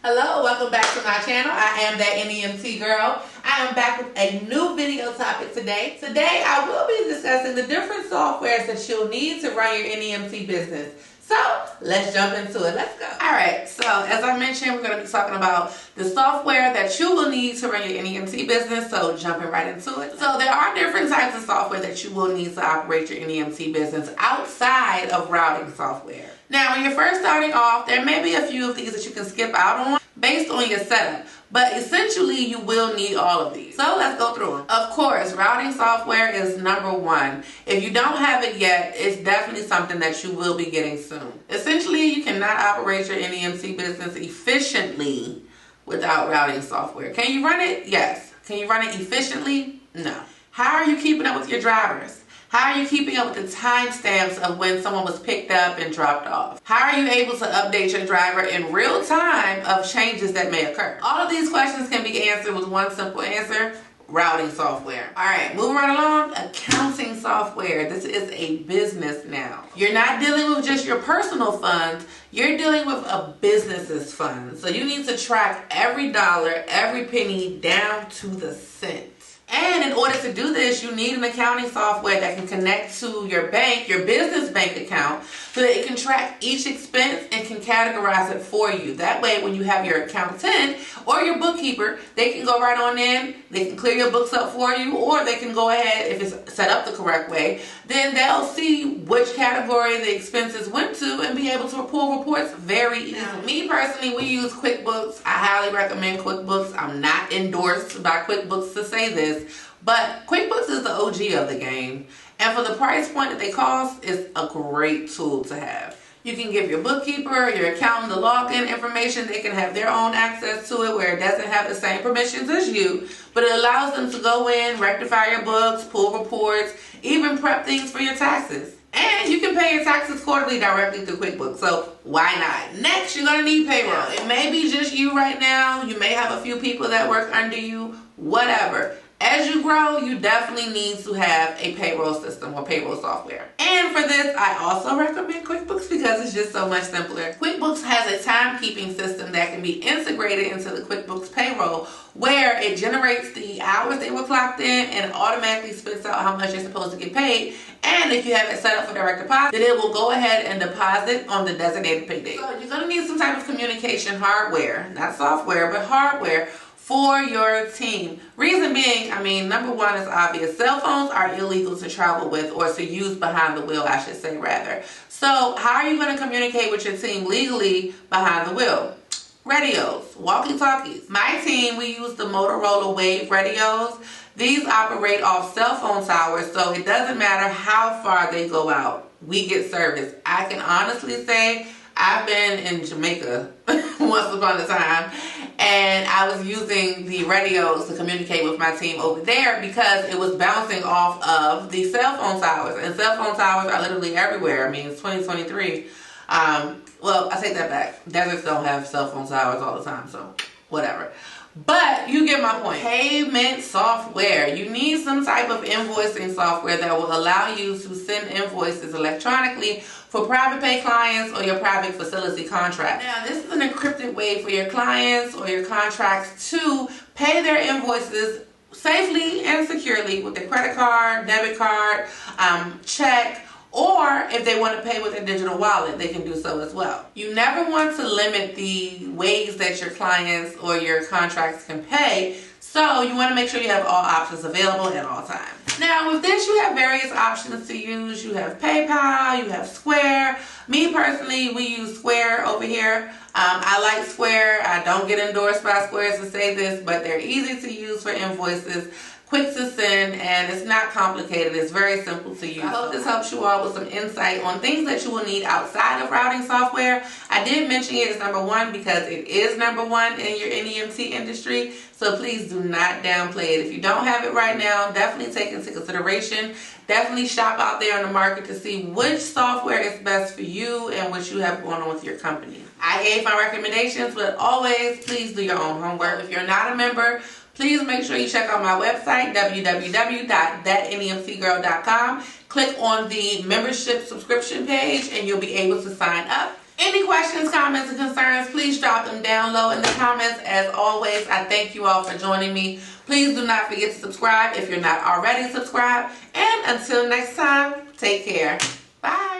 Hello, welcome back to my channel. I am that Nemt girl. I am back with a new video topic today. Today I will be discussing the different softwares that you'll need to run your Nemt business. So let's jump into it. Let's go. Alright, so as I mentioned, we're going to be talking about the software that you will need to run your Nemt business. So jumping right into it. So there are different types of software that you will need to operate your Nemt business outside of routing software. Now, when you're first starting off, there may be a few of these that you can skip out on based on your setup, but essentially you will need all of these. So let's go through them. Of course, routing software is number one. If you don't have it yet, it's definitely something that you will be getting soon. Essentially, you cannot operate your Nemt business efficiently without routing software. Can you run it? Yes. Can you run it efficiently? No. How are you keeping up with your drivers? How are you keeping up with the timestamps of when someone was picked up and dropped off? How are you able to update your driver in real time of changes that may occur? All of these questions can be answered with one simple answer: routing software. All right, moving right along, accounting software. This is a business now. You're not dealing with just your personal funds, you're dealing with a business's funds. So you need to track every dollar, every penny down to the cent. And in order to do this, you need an accounting software that can connect to your bank, your business bank account, so that it can track each expense and can categorize it for you. That way, when you have your accountant or your bookkeeper, they can go right on in, they can clear your books up for you, or they can go ahead, if it's set up the correct way, then they'll see which category the expenses went to and be able to pull reports very easily. Now, me personally, we use QuickBooks. I highly recommend QuickBooks. I'm not endorsed by QuickBooks to say this, but QuickBooks is the OG of the game, and for the price point that they cost, it's a great tool to have. You can give your bookkeeper, your accountant the login information. They can have their own access to it where it doesn't have the same permissions as you, but it allows them to go in, rectify your books, pull reports, even prep things for your taxes. And you can pay your taxes quarterly directly through QuickBooks, so why not? Next, you're going to need payroll. It may be just you right now. You may have a few people that work under you, whatever. As you grow, you definitely need to have a payroll system or payroll software. And for this, I also recommend QuickBooks because it's just so much simpler. QuickBooks has a timekeeping system that can be integrated into the QuickBooks payroll, where it generates the hours they were clocked in and automatically spits out how much you're supposed to get paid. And if you have it set up for direct deposit, then it will go ahead and deposit on the designated pay date. So you're going to need some type of communication hardware, not software, but hardware, for your team. Reason being, number one is obvious. Cell phones are illegal to travel with, or to use behind the wheel, I should say rather. So how are you going to communicate with your team legally behind the wheel? Radios, walkie-talkies. My team, we use the Motorola Wave radios. These operate off cell phone towers, so it doesn't matter how far they go out, we get service. I can honestly say I've been in Jamaica once upon a time, and I was using the radios to communicate with my team over there because it was bouncing off of the cell phone towers. And cell phone towers are literally everywhere. It's 2023. Well, I take that back. Deserts don't have cell phone towers all the time, so whatever. But you get my point. Payment software. You need some type of invoicing software that will allow you to send invoices electronically for private pay clients or your private facility contract. Now, this is an encrypted way for your clients or your contracts to pay their invoices safely and securely with their credit card, debit card, check, or if they want to pay with a digital wallet, they can do so as well. You never want to limit the ways that your clients or your contracts can pay, so you want to make sure you have all options available at all times. Now, with this, you have various options to use. You have PayPal, you have Square. Me personally, we use Square over here. I like Square. I don't get endorsed by Square to say this, but they're easy to use for invoices, quick to send, and it's not complicated. It's very simple to use. I hope this helps you all with some insight on things that you will need outside of routing software. I did mention it as number one because it is number one in your Nemt industry, so please do not downplay it. If you don't have it right now, definitely take into consideration. Definitely shop out there in the market to see which software is best for you and what you have going on with your company. I gave my recommendations, but always please do your own homework. If you're not a member, please make sure you check out my website, www.thatnemtgirl.com. Click on the membership subscription page and you'll be able to sign up. Any questions, comments, and concerns, please drop them down low in the comments. As always, I thank you all for joining me. Please do not forget to subscribe if you're not already subscribed. And until next time, take care. Bye.